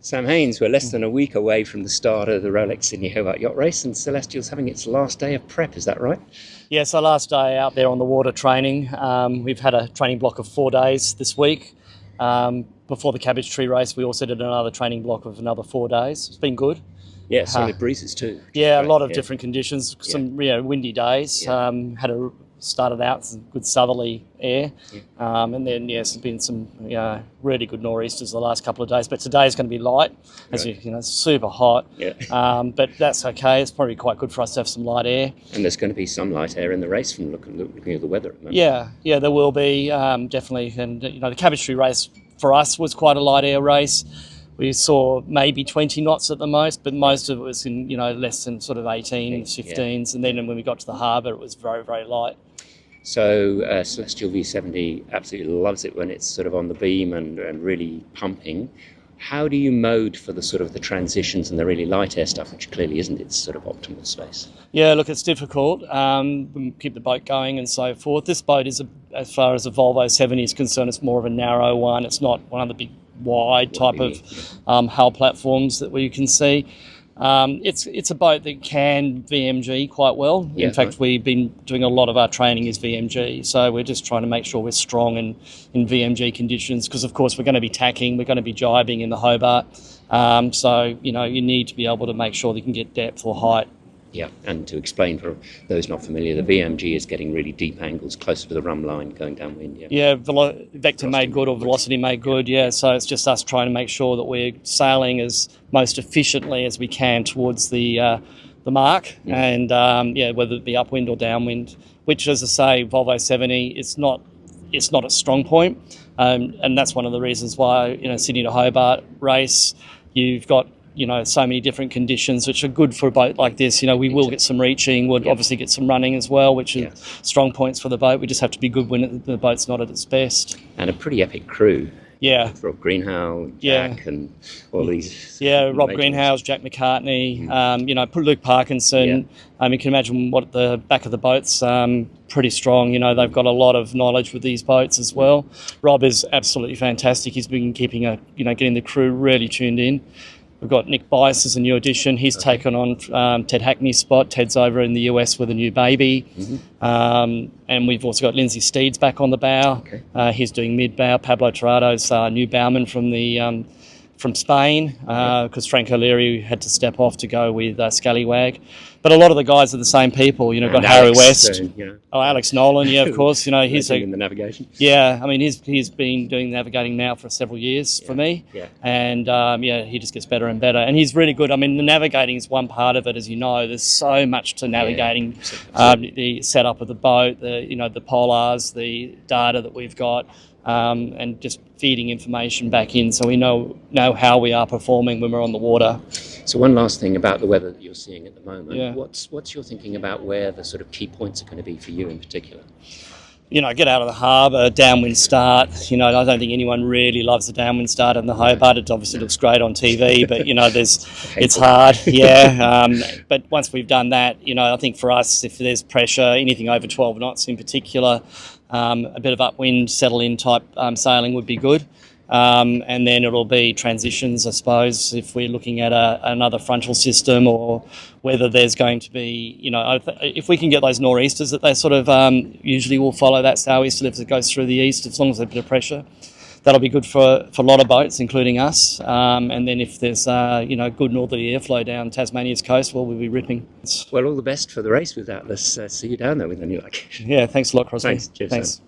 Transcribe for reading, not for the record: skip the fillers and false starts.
Sam Haynes, we're less than a week away from the start of the Rolex Sydney Hobart Yacht Race, and Celestial's having its last day of prep, is that right? Yeah, so last day out there on the water training. We've had a training block of 4 days this week. Before the Cabbage Tree race, we also did another training block of another 4 days. It's been good. Yeah, solid breezes too. Yeah, a lot of different conditions, some windy days. Started out with some good southerly air, and then there's been some really good nor'easters the last couple of days. But today's going to be light, as it's super hot. But that's okay. It's probably quite good for us to have some light air. And there's going to be some light air in the race from looking at the weather at the moment. Yeah, there will be definitely. And the Cabbage Tree race for us was quite a light air race. We saw maybe 20 knots at the most, but most of it was in less than sort of 18, 15s. And then when we got to the harbour, it was very, very light. So Celestial V70 absolutely loves it when it's sort of on the beam and really pumping. How do you mode for the sort of the transitions and the really light air stuff, which clearly isn't its sort of optimal space? Yeah, look, it's difficult. We keep the boat going and so forth. This boat is, as far as a Volvo 70 is concerned, it's more of a narrow one. It's not one of the big wide type of hull platforms that we can see. It's a boat that can VMG quite well. In fact, we've been doing a lot of our training is VMG, so we're just trying to make sure we're strong in VMG conditions, because of course we're going to be tacking, we're going to be jibing in the Hobart, so you need to be able to make sure that you can get depth or height. Yeah, and to explain for those not familiar, the VMG is getting really deep angles closer to the rum line going downwind. Vector made good or velocity made good. So it's just us trying to make sure that we're sailing as most efficiently as we can towards the mark, and whether it be upwind or downwind. Which, as I say, Volvo 70, it's not a strong point, and that's one of the reasons why Sydney to Hobart race, you've got so many different conditions which are good for a boat like this. We will get some reaching, we'll obviously get some running as well, which are strong points for the boat. We just have to be good when the boat's not at its best. And a pretty epic crew. Yeah. Rob Greenhow, Jack, and all these. Yeah, Rob Greenhow, Jack McCartney, Luke Parkinson. You can imagine what the back of the boat's pretty strong. They've got a lot of knowledge with these boats as well. Rob is absolutely fantastic. He's been keeping getting the crew really tuned in. We've got Nick Bice as a new addition. He's taken on Ted Hackney's spot. Ted's over in the US with a new baby. And we've also got Lindsay Steed's back on the bow. He's doing mid-bow. Pablo Torado's new bowman from Spain, because Frank O'Leary had to step off to go with Scallywag. But a lot of the guys are the same people. We've got Harry West. Alex Nolan, of course. He's in the navigation. He's been doing navigating now for several years for me. And he just gets better and better. And he's really good. The navigating is one part of it, as you know. There's so much to navigating. The setup of the boat, the polars, the data that we've got. And just feeding information back in, so we know how we are performing when we're on the water. So one last thing about the weather that you're seeing at the moment. What's your thinking about where the sort of key points are going to be for you in particular? Get out of the harbour, downwind start. I don't think anyone really loves the downwind start in the Hobart. It obviously looks great on TV, but it's hard. But once we've done that, I think for us, if there's pressure, anything over 12 knots in particular, a bit of upwind, settle-in type sailing would be good. And then it'll be transitions, I suppose, if we're looking at another frontal system, or whether there's going to be, if we can get those nor'easters that they sort of usually will follow that sou'easter if it goes through the east, as long as there's a bit of pressure. That'll be good for a lot of boats, including us. And then if there's good northerly airflow down Tasmania's coast, we'll be ripping. Well, all the best for the race with that. Let's see you down there with the new luck. Yeah, thanks a lot, Crosby. Thanks. Cheers, thanks.